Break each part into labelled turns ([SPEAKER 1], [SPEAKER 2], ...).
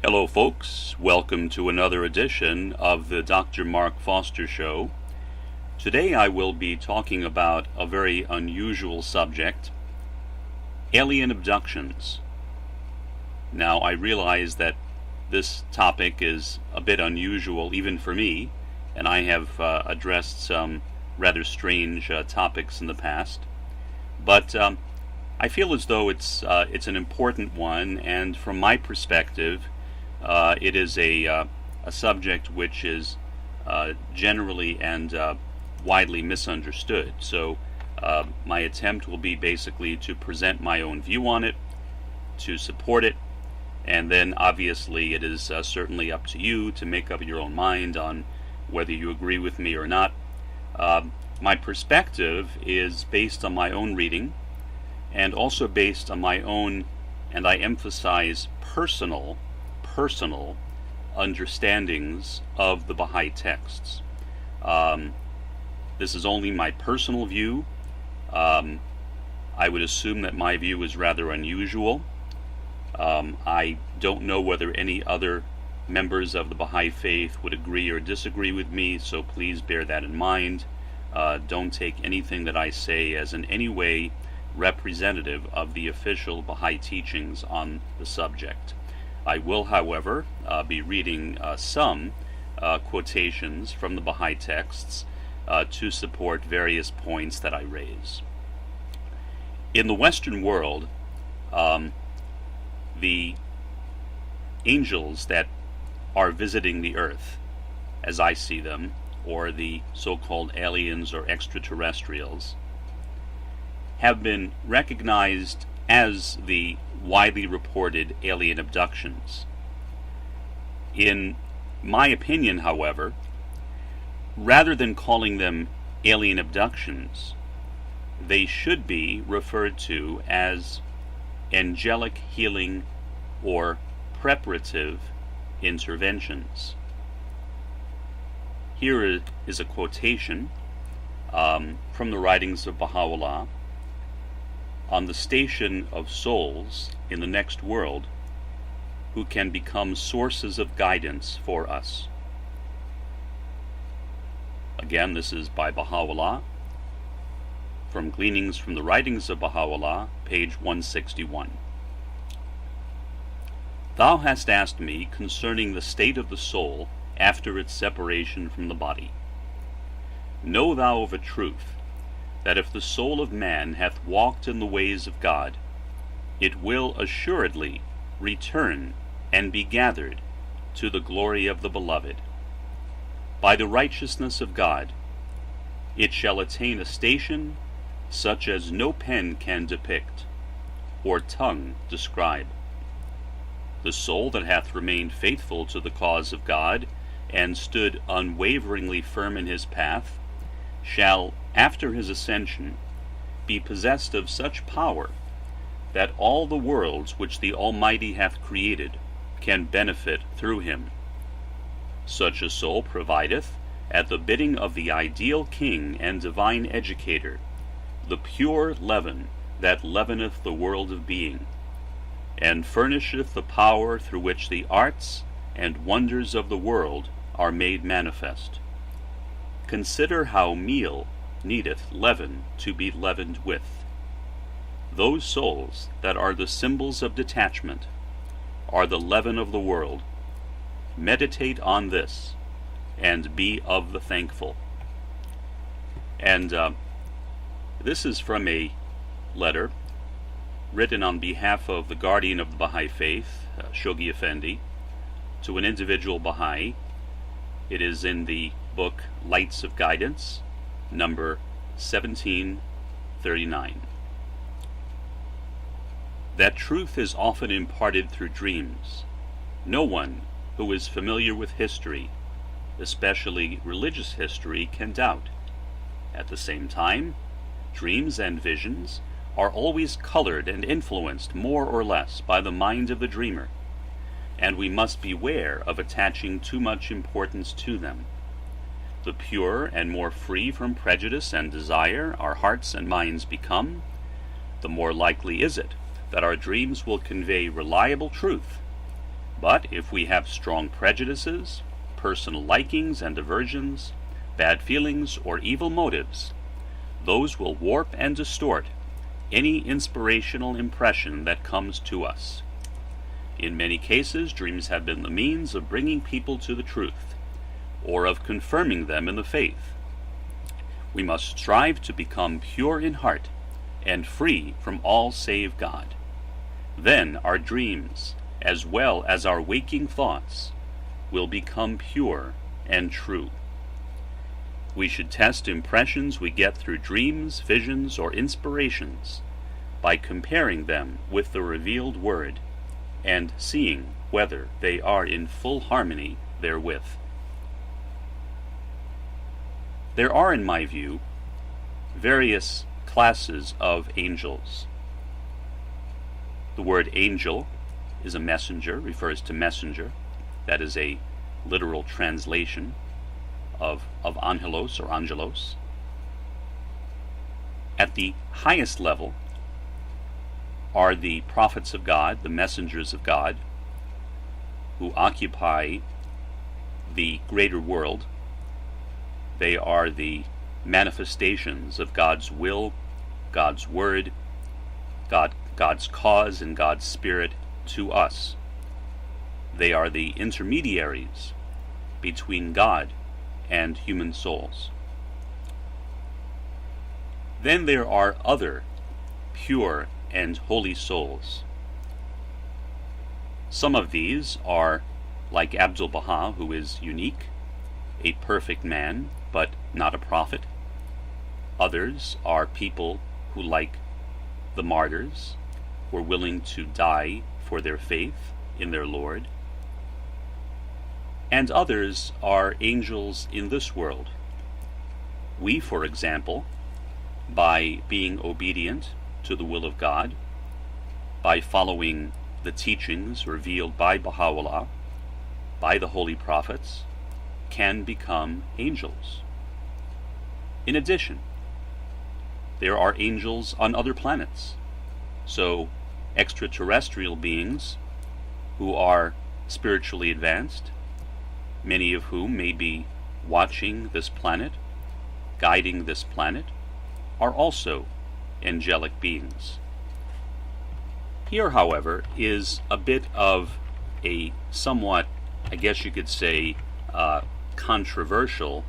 [SPEAKER 1] Hello folks, welcome to another edition of the Dr. Mark Foster Show. Today I will be talking about a very unusual subject, alien abductions. Now I realize that this topic is a bit unusual even for me, and I have addressed some rather strange topics in the past, but I feel as though it's an important one, and from my perspective, it is a subject which is generally and widely misunderstood. So my attempt will be basically to present my own view on it, to support it, and then obviously it is certainly up to you to make up your own mind on whether you agree with me or not. My perspective is based on my own reading and also based on my own, and I emphasize personal understandings of the Baha'i texts. This is only my personal view. I would assume that my view is rather unusual. I don't know whether any other members of the Baha'i faith would agree or disagree with me, so please bear that in mind. Don't take anything that I say as in any way representative of the official Baha'i teachings on the subject. I will, however, be reading some quotations from the Baha'i texts to support various points that I raise. In the Western world, the angels that are visiting the earth, as I see them, or the so-called aliens or extraterrestrials, have been recognized as the widely reported alien abductions. In my opinion, however, rather than calling them alien abductions, they should be referred to as angelic healing or preparative interventions. Here is a quotation from the writings of Baha'u'llah on the station of souls in the next world who can become sources of guidance for us. Again, this is by Baha'u'llah, from Gleanings from the Writings of Baha'u'llah, page 161. Thou hast asked me concerning the state of the soul after its separation from the body. Know thou of a truth, that if the soul of man hath walked in the ways of God, it will assuredly return and be gathered to the glory of the Beloved. By the righteousness of God, it shall attain a station such as no pen can depict, or tongue describe. The soul that hath remained faithful to the cause of God, and stood unwaveringly firm in his path, shall, after his ascension, be possessed of such power that all the worlds which the Almighty hath created can benefit through him. Such a soul provideth, at the bidding of the ideal King and divine Educator, the pure leaven that leaveneth the world of being, and furnisheth the power through which the arts and wonders of the world are made manifest. Consider how meal needeth leaven to be leavened with. Those souls that are the symbols of detachment are the leaven of the world. Meditate on this, and be of the thankful. And this is from a letter written on behalf of the guardian of the Baha'i faith, Shoghi Effendi, to an individual Baha'i. It is in the book Lights of Guidance, number 1739. That truth is often imparted through dreams. No one who is familiar with history, especially religious history, can doubt. At the same time, dreams and visions are always colored and influenced more or less by the mind of the dreamer, and we must beware of attaching too much importance to them. The purer and more free from prejudice and desire our hearts and minds become, the more likely is it that our dreams will convey reliable truth But if we have strong prejudices, personal likings and aversions, bad feelings, or evil motives, those will warp and distort any inspirational impression that comes to us. In many cases, dreams have been the means of bringing people to the truth, or of confirming them in the faith. We must strive to become pure in heart and free from all save God. Then our dreams, as well as our waking thoughts, will become pure and true. We should test impressions we get through dreams, visions, or inspirations by comparing them with the revealed Word and seeing whether they are in full harmony therewith. There are, in my view, various classes of angels. The word angel is a messenger, refers to messenger. That is a literal translation of angelos or angelos. At the highest level are the prophets of God, the messengers of God, who occupy the greater world. They are the manifestations of God's will, God's word, God's cause, and God's spirit to us. They are the intermediaries between God and human souls. Then there are other pure and holy souls. Some of these are like Abdu'l-Baha, who is unique, a perfect man, but not a prophet. Others are people who, like the martyrs, were willing to die for their faith in their Lord. And others are angels in this world. We, for example, by being obedient to the will of God, by following the teachings revealed by Baha'u'llah, by the holy prophets, can become angels. In addition, there are angels on other planets, so extraterrestrial beings who are spiritually advanced, many of whom may be watching this planet, guiding this planet, are also angelic beings. Here, however, is a bit of a somewhat, I guess you could say, controversial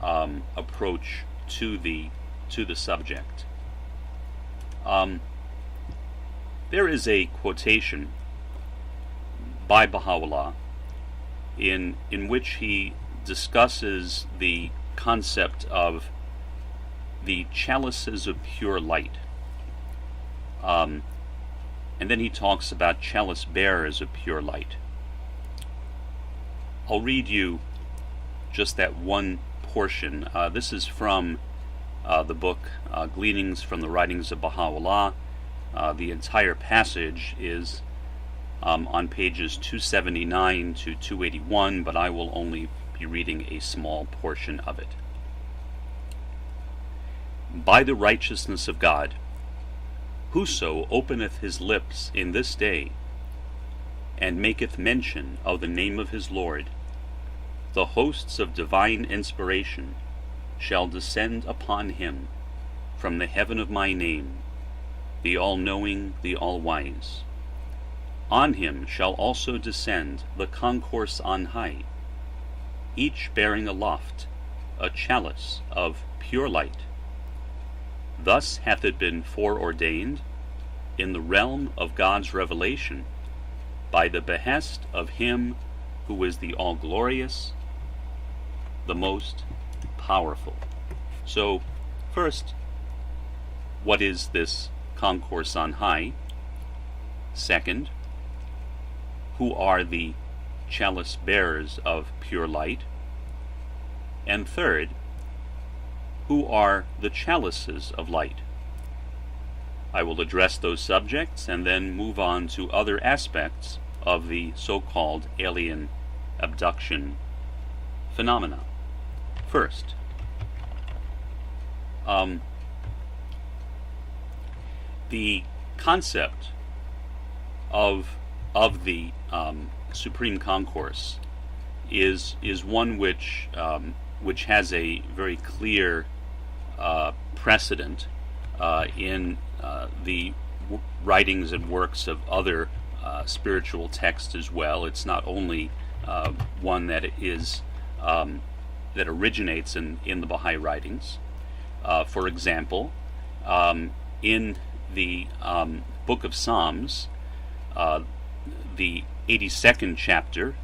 [SPEAKER 1] approach to the subject. There is a quotation by Baha'u'llah in which he discusses the concept of the chalices of pure light. And then he talks about chalice bearers of pure light. I'll read you just that one portion. This is from the book Gleanings from the Writings of Baha'u'llah. The entire passage is on pages 279 to 281, but I will only be reading a small portion of it. By the righteousness of God, whoso openeth his lips in this day, and maketh mention of the name of his Lord, the hosts of divine inspiration shall descend upon him from the heaven of my name, the all-knowing, the all-wise. On him shall also descend the concourse on high, each bearing aloft a chalice of pure light. Thus hath it been foreordained in the realm of God's revelation by the behest of him who is the all-glorious, the most powerful. So, first, what is this concourse on high? Second, who are the chalice bearers of pure light? And third, who are the chalices of light? I will address those subjects and then move on to other aspects of the so-called alien abduction phenomena. First, the concept of the Supreme Concourse is one which has a very clear precedent in the writings and works of other spiritual texts as well. It's not only one that is that originates in the Baha'i writings. For example, in the Book of Psalms, the 82nd chapter,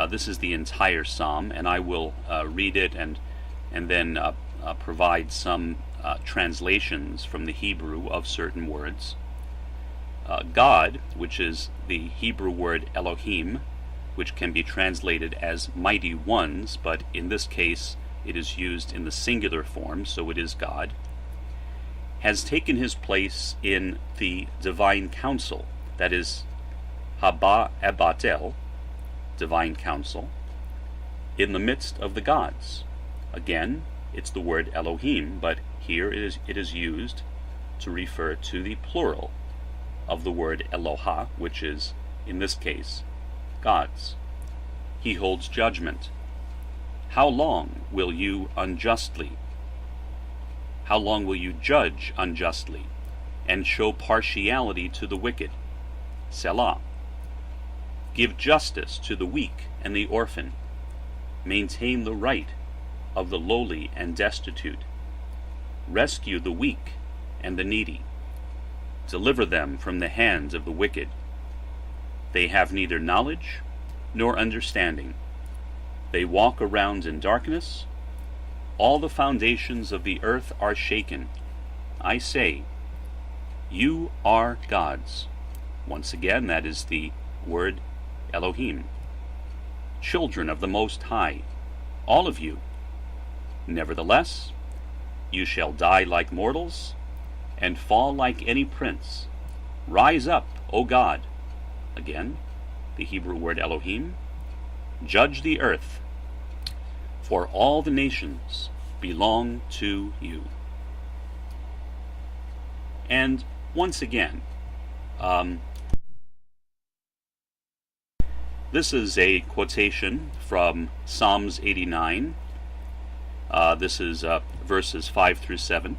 [SPEAKER 1] this is the entire psalm, and I will read it and then provide some translations from the Hebrew of certain words. God, which is the Hebrew word Elohim, which can be translated as mighty ones, but in this case it is used in the singular form, so it is God, has taken his place in the divine council, that is Haba Abatel, divine council, in the midst of the gods. Again, it's the word Elohim, but here it is used to refer to the plural of the word Eloha, which is, in this case, gods. He holds judgment. How long will you judge unjustly, and show partiality to the wicked? Selah. Give justice to the weak and the orphan. Maintain the right of the lowly and destitute. Rescue the weak and the needy. Deliver them from the hands of the wicked. They have neither knowledge nor understanding. They walk around in darkness. All the foundations of the earth are shaken. I say, you are gods. Once again, that is the word Elohim. Children of the Most High, all of you. Nevertheless, you shall die like mortals, and fall like any prince. Rise up, O God. Again, the Hebrew word Elohim. Judge the earth, for all the nations belong to you. And once again, this is a quotation from Psalms 89. This is verses 5 through 7.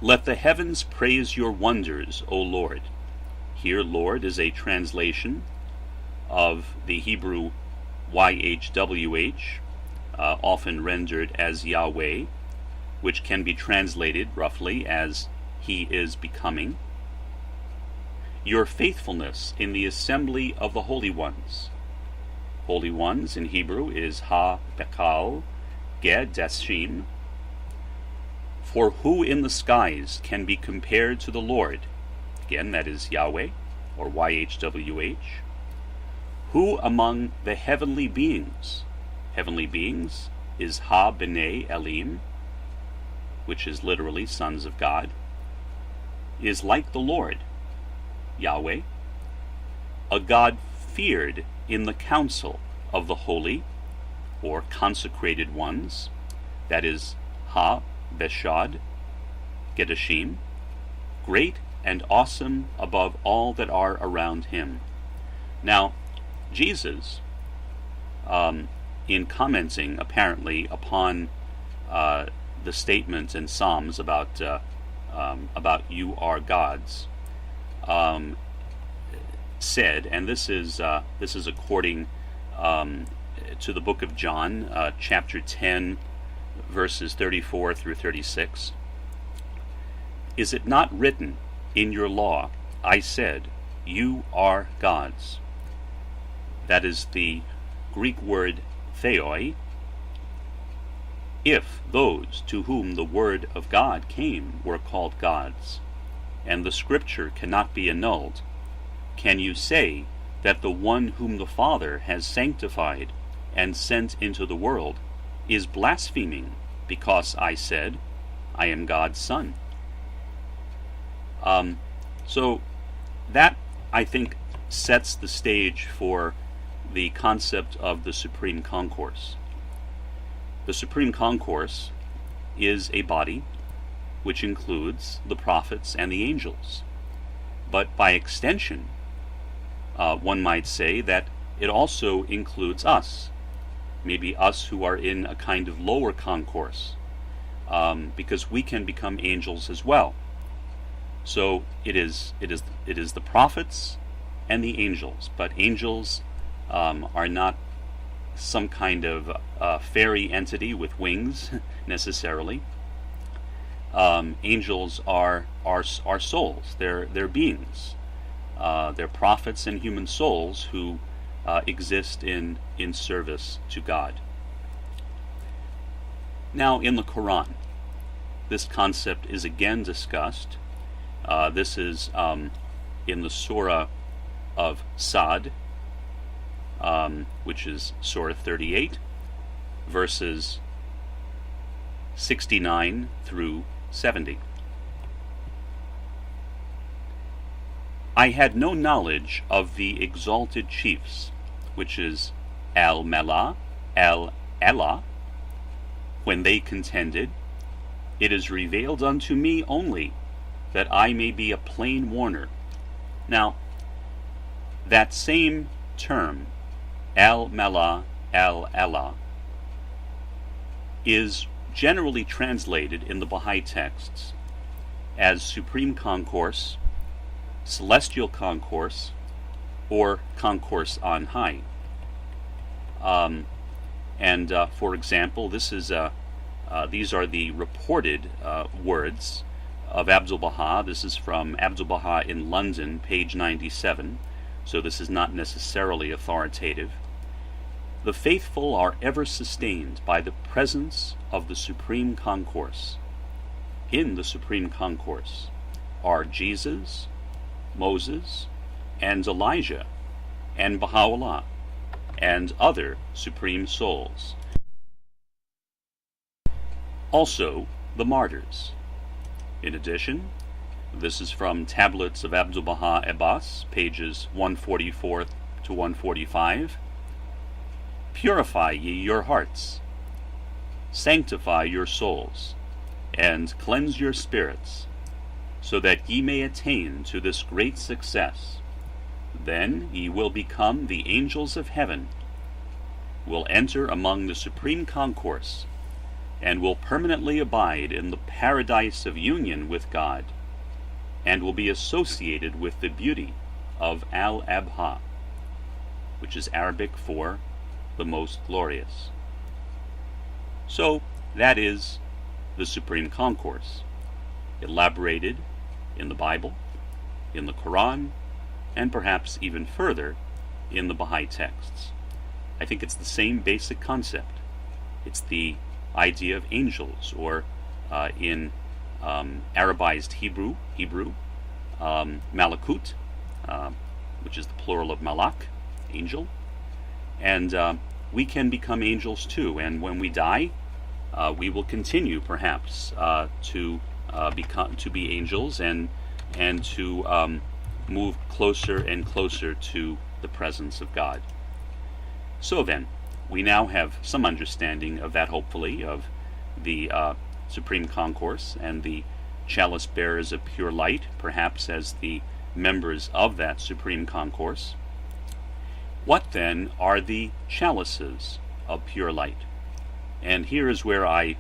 [SPEAKER 1] Let the heavens praise your wonders, O Lord. Here, Lord is a translation of the Hebrew YHWH, often rendered as Yahweh, which can be translated roughly as He is becoming. Your faithfulness in the assembly of the holy ones. Holy ones in Hebrew is Ha-Bekal Ge-Deshim. For who in the skies can be compared to the Lord? Again, that is Yahweh, or YHWH. Who among the heavenly beings? Heavenly beings is Ha-B'nai Elim, which is literally sons of God, is like the Lord, Yahweh, a God feared in the council of the holy, or consecrated ones, that is Ha-Beshad Gedashim, great and awesome above all that are around him. Now, Jesus, in commenting apparently upon the statement in Psalms about you are gods, said, and this is according to the book of John, chapter 10, verses 34 through 36. Is it not written in your law, I said, you are gods? That is the Greek word theoi. If those to whom the word of God came were called gods, and the scripture cannot be annulled, can you say that the one whom the Father has sanctified and sent into the world is blaspheming because I said, I am God's son? So that, I think, sets the stage for the concept of the Supreme Concourse. The Supreme Concourse is a body which includes the prophets and the angels, but by extension, one might say that it also includes us, maybe us who are in a kind of lower concourse, because we can become angels as well. So it is the prophets and the angels, but angels are not some kind of fairy entity with wings necessarily. Angels are souls. They're beings. They're prophets and human souls who exist in service to God. Now, in the Quran, this concept is again discussed. This is in the Surah of Sa'd, which is Surah 38, verses 69 through 70. I had no knowledge of the exalted chiefs, which is Al-Mala, Al-Ela, when they contended. It is revealed unto me only that I may be a plain warner. Now, that same term, Al-Mala, Al-Ela, is generally translated in the Baha'i texts as Supreme Concourse, Celestial Concourse, or Concourse on High. For example, these are the reported words of Abdu'l-Baha. This is from Abdu'l-Baha in London, page 97, so this is not necessarily authoritative. The faithful are ever sustained by the presence of the Supreme Concourse. In the Supreme Concourse are Jesus, Moses, and Elijah, and Baha'u'llah, and other supreme souls. Also, the martyrs. In addition, this is from Tablets of Abdu'l-Baha Abbas, pages 144 to 145. Purify ye your hearts, sanctify your souls, and cleanse your spirits, so that ye may attain to this great success. Then ye will become the angels of heaven, will enter among the Supreme Concourse, and will permanently abide in the paradise of union with God, and will be associated with the beauty of Al-Abha, which is Arabic for the most glorious. So, that is the Supreme Concourse, elaborated in the Bible, in the Quran, and perhaps even further in the Baha'i texts. I think it's the same basic concept. It's the idea of angels, or in Arabized Hebrew, Malakut, which is the plural of Malak, angel. And we can become angels too, and when we die, we will continue perhaps to be angels and to move closer and closer to the presence of God. So then, we now have some understanding of that, hopefully, of the Supreme Concourse and the chalice bearers of pure light, perhaps as the members of that Supreme Concourse. What then are the chalices of pure light? And here is where I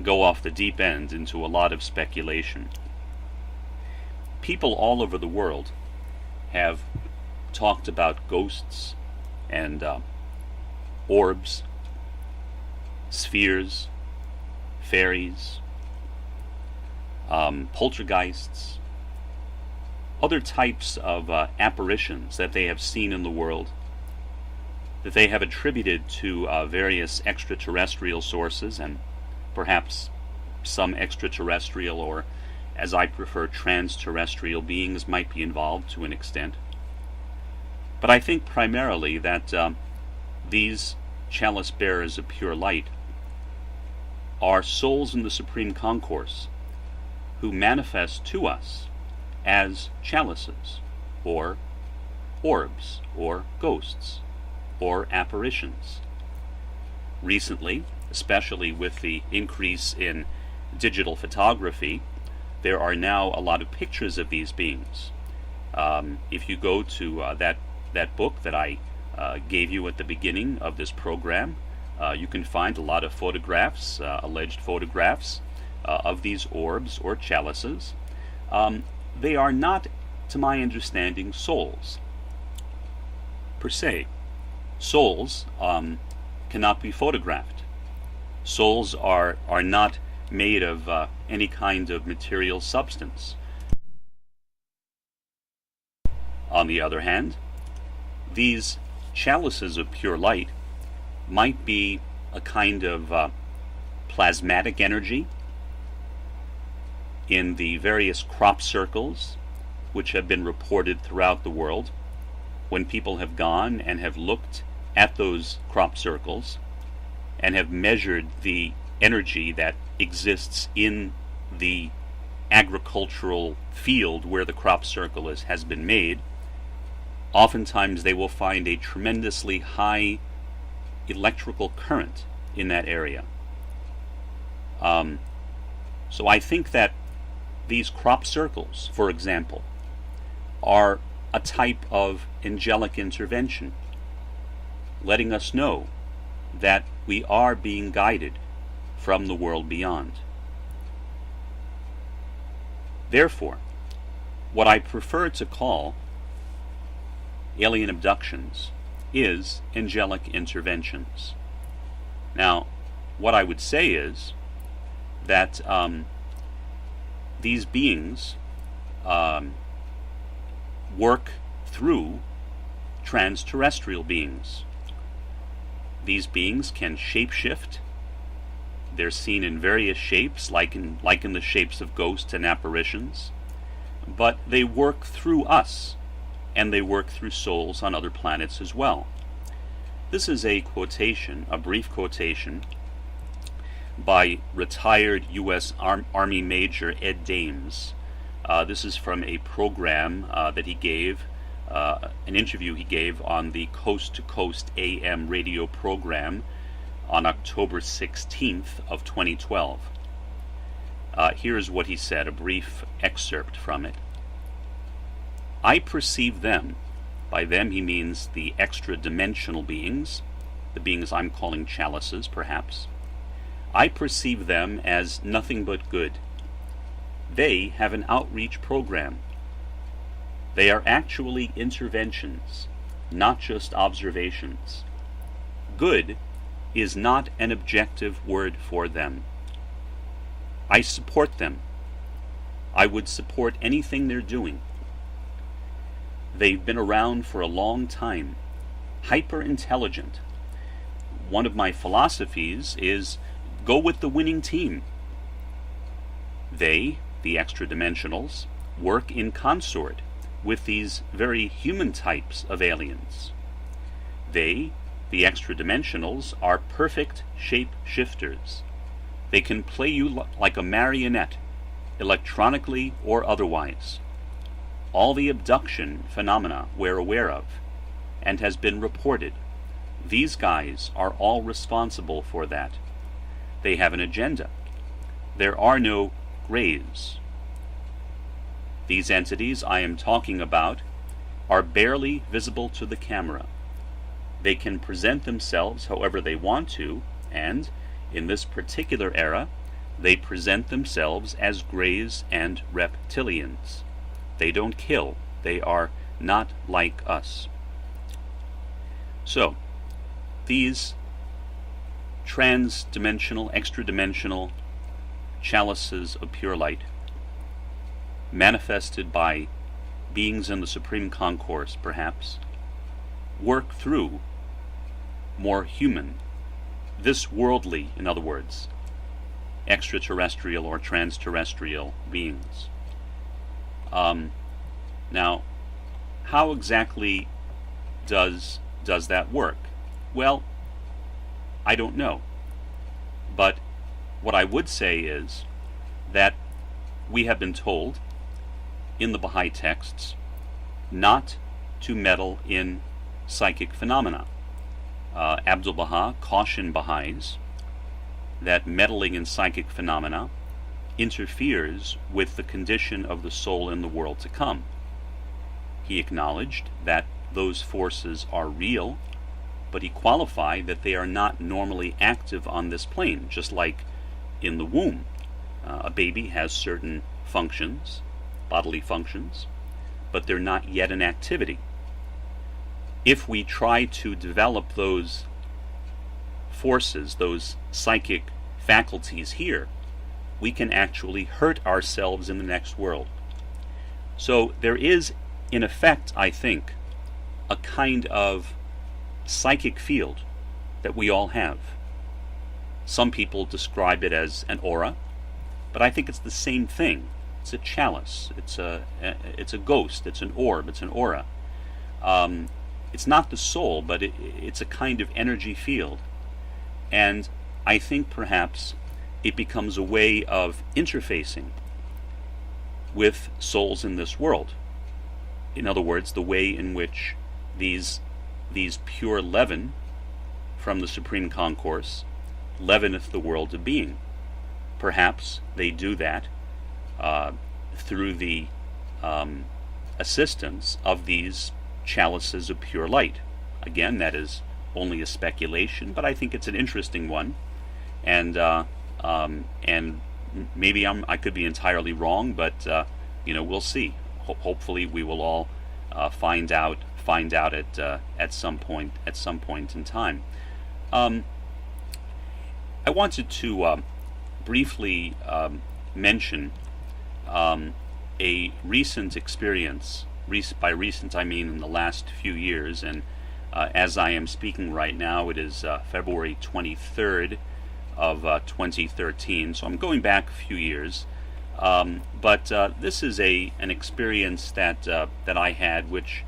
[SPEAKER 1] go off the deep end into a lot of speculation. People all over the world have talked about ghosts and orbs, spheres, fairies, poltergeists, other types of apparitions that they have seen in the world, that they have attributed to various extraterrestrial sources, and perhaps some extraterrestrial, or as I prefer, trans-terrestrial beings might be involved to an extent. But I think primarily that these chalice bearers of pure light are souls in the Supreme Concourse who manifest to us as chalices, or orbs, or ghosts, or apparitions. Recently, especially with the increase in digital photography, there are now a lot of pictures of these beings. If you go to that that book that I gave you at the beginning of this program, you can find a lot of photographs, alleged photographs of these orbs or chalices. They are not, to my understanding, souls per se. Souls cannot be photographed. Souls are not made of any kind of material substance. On the other hand, these chalices of pure light might be a kind of plasmatic energy in the various crop circles which have been reported throughout the world. When people have gone and have looked at those crop circles and have measured the energy that exists in the agricultural field where the crop circle has been made, oftentimes they will find a tremendously high electrical current in that area. So I think that these crop circles, for example, are a type of angelic intervention, letting us know that we are being guided from the world beyond. Therefore, what I prefer to call alien abductions is angelic interventions. Now, what I would say is that these beings work through trans-terrestrial beings. These beings can shapeshift. They're seen in various shapes, like in the shapes of ghosts and apparitions, but they work through us, and they work through souls on other planets as well. This is a quotation, a brief quotation, by retired U.S. Army Major Ed Dames. This is from a program that he gave, an interview he gave on the Coast to Coast AM radio program on October 16th of 2012. Here's what he said, a brief excerpt from it. I perceive them, by them he means the extra-dimensional beings, the beings I'm calling chalices, perhaps. I perceive them as nothing but good. They have an outreach program. They are actually interventions, not just observations. Good is not an objective word for them. I support them. I would support anything they're doing. They've been around for a long time, hyper-intelligent. One of my philosophies is go with the winning team. They, the extra-dimensionals, work in consort with these very human types of aliens. They, the extra-dimensionals, are perfect shape-shifters. They can play you like a marionette, electronically or otherwise. All the abduction phenomena we're aware of, and has been reported, these guys are all responsible for that. They have an agenda. There are no grays. These entities I am talking about are barely visible to the camera. They can present themselves however they want to, and, in this particular era, they present themselves as greys and reptilians. They don't kill. They are not like us. So, these trans-dimensional, extra-dimensional chalices of pure light, manifested by beings in the Supreme Concourse, perhaps, work through more human, this worldly, in other words, extraterrestrial or trans-terrestrial beings. Now, how exactly does that work? Well, I don't know. But what I would say is that we have been told in the Baha'i texts not to meddle in psychic phenomena. Abdu'l-Baha cautioned Baha'is that meddling in psychic phenomena interferes with the condition of the soul in the world to come. He acknowledged that those forces are real, but he qualified that they are not normally active on this plane, just like in the womb. A baby has certain functions, bodily functions, but they're not yet in activity. If we try to develop those forces, those psychic faculties here, we can actually hurt ourselves in the next world. So there is, in effect, I think, a kind of psychic field that we all have. Some people describe it as an aura, but I think it's the same thing. It's a chalice. It's a ghost. It's an orb. It's an aura. It's not the soul, but it's a kind of energy field. And I think perhaps it becomes a way of interfacing with souls in this world. In other words, the way in which these pure leaven from the Supreme Concourse leaveneth the world to being. Perhaps they do that through the assistance of these chalices of pure light. Again, that is only a speculation, but I think it's an interesting one, and maybe I could be entirely wrong, but we'll see. Hopefully, we will all find out at some point in time. I wanted to briefly mention a recent experience. By recent, I mean in the last few years, and as I am speaking right now, it is February 23rd of 2013, so I'm going back a few years. But this is an experience that I had, which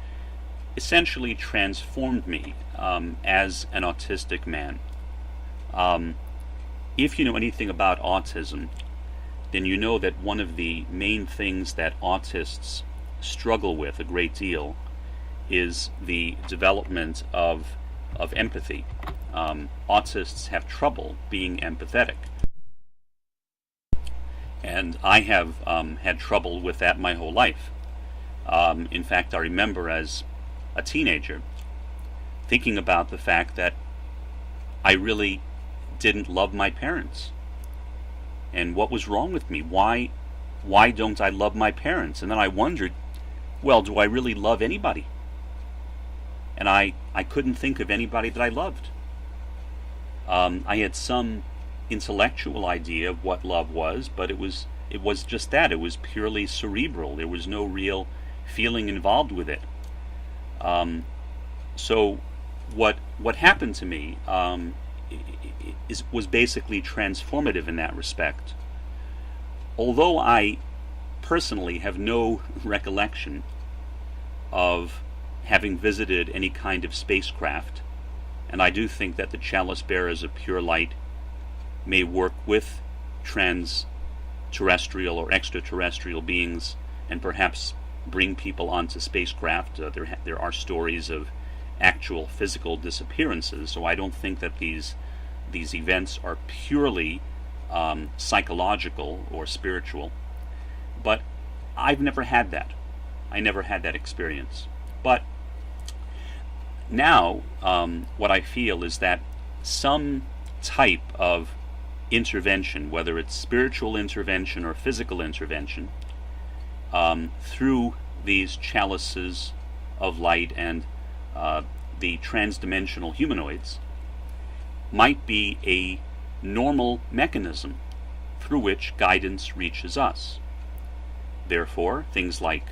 [SPEAKER 1] essentially transformed me as an autistic man. If you know anything about autism, then you know that one of the main things that autists struggle with a great deal is the development of empathy. Autists have trouble being empathetic. And I have had trouble with that my whole life. In fact, I remember as a teenager thinking about the fact that I really didn't love my parents. And what was wrong with me? Why don't I love my parents? And then I wondered, well, do I really love anybody? And I couldn't think of anybody that I loved. I had some intellectual idea of what love was, but it was just that. It was purely cerebral. There was no real feeling involved with it. So what happened to me was basically transformative in that respect. Although I personally have no recollection of having visited any kind of spacecraft, and I do think that the chalice bearers of pure light may work with trans-terrestrial or extraterrestrial beings and perhaps bring people onto spacecraft. There are stories of actual physical disappearances, so I don't think that these events are purely psychological or spiritual. But I've never had that. I never had that experience. But now what I feel is that some type of intervention, whether it's spiritual intervention or physical intervention, through these chalices of light and the transdimensional humanoids, might be a normal mechanism through which guidance reaches us. Therefore, things like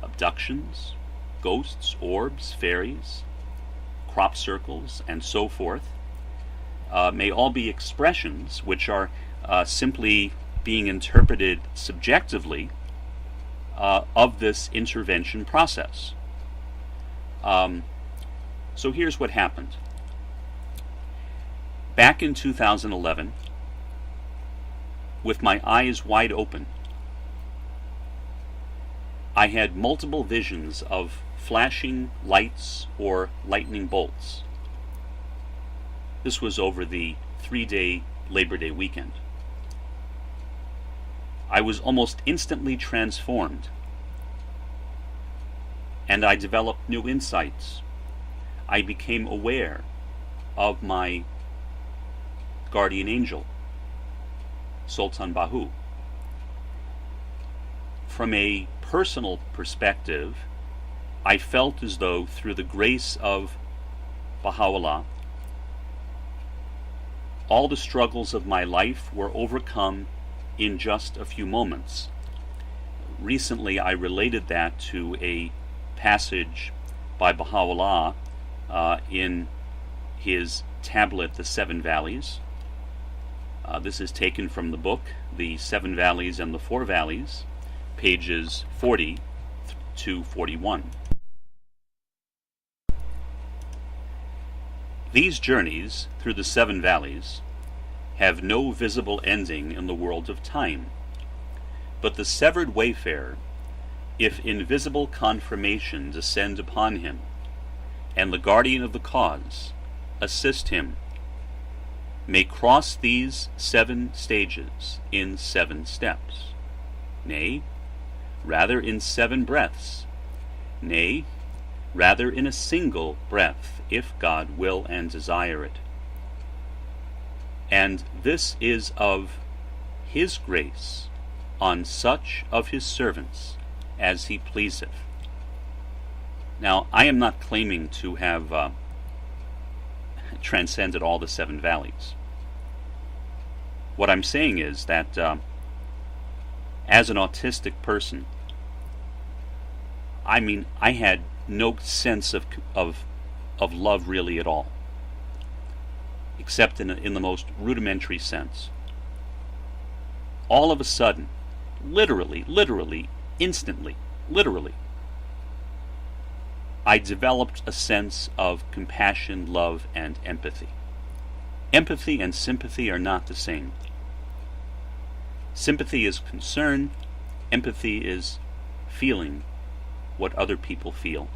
[SPEAKER 1] abductions, ghosts, orbs, fairies, crop circles, and so forth may all be expressions which are simply being interpreted subjectively of this intervention process. So here's what happened. Back in 2011, with my eyes wide open, I had multiple visions of flashing lights or lightning bolts. This was over the 3-day Labor Day weekend. I was almost instantly transformed. and I developed new insights. I became aware of my guardian angel, Sultan Bahu. From a personal perspective, I felt as though through the grace of Baha'u'llah, all the struggles of my life were overcome in just a few moments. Recently, I related that to a passage by Baha'u'llah in his tablet, The Seven Valleys. This is taken from the book, The Seven Valleys and the Four Valleys, pages 40 to 41. These journeys through the seven valleys have no visible ending in the world of time, but the severed wayfarer, if invisible confirmation descend upon him, and the guardian of the cause assist him, may cross these 7 stages in 7 steps, nay, rather in 7 breaths, nay, rather in a single breath, if God will and desire it. And this is of His grace on such of His servants as He pleaseth. Now, I am not claiming to have transcended all the 7 valleys. What I'm saying is that as an autistic person, I had no sense of love really at all, except in the most rudimentary sense. All of a sudden, literally, instantly, I developed a sense of compassion, love, and empathy. Empathy and sympathy are not the same. Sympathy is concern, empathy is feeling what other people feel.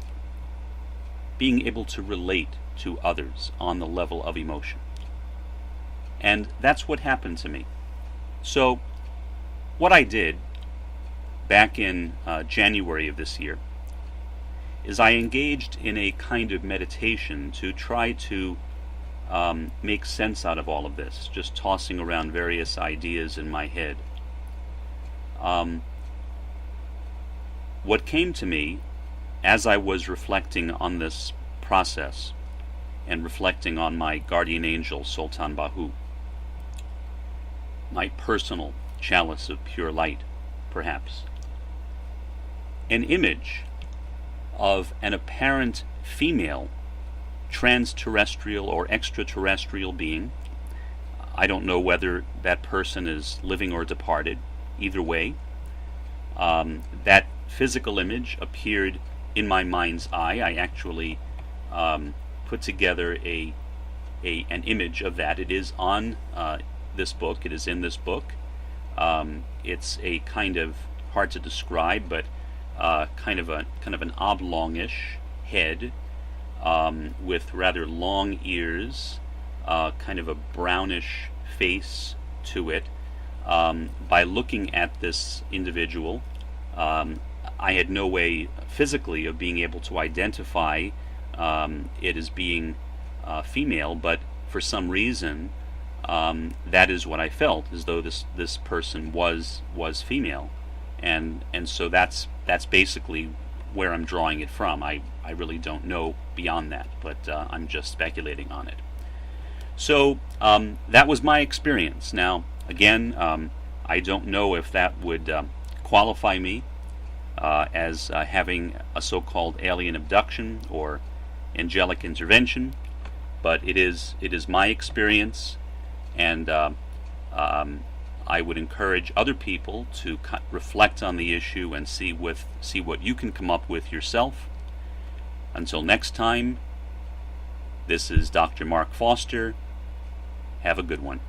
[SPEAKER 1] Being able to relate to others on the level of emotion. And that's what happened to me. So, what I did back in January of this year is I engaged in a kind of meditation to try to make sense out of all of this, just tossing around various ideas in my head. What came to me as I was reflecting on this process and reflecting on my guardian angel, Sultan Bahu, my personal chalice of pure light, perhaps, an image of an apparent female trans-terrestrial or extraterrestrial being. I don't know whether that person is living or departed. Either way, that physical image appeared in my mind's eye. I actually put together an image of that. It is on this book. It is in this book. It's a kind of hard to describe, but kind of an oblongish head with rather long ears, kind of a brownish face to it. By looking at this individual, I had no way physically of being able to identify it as being female, but for some reason that is what I felt, as though this person was female, and so that's basically where I'm drawing it from. I really don't know beyond that, but I'm just speculating on it. So that was my experience. Now, again, I don't know if that would qualify me as having a so-called alien abduction or angelic intervention, but it is my experience, and I would encourage other people to reflect on the issue and see what you can come up with yourself. Until next time, this is Dr. Mark Foster. Have a good one.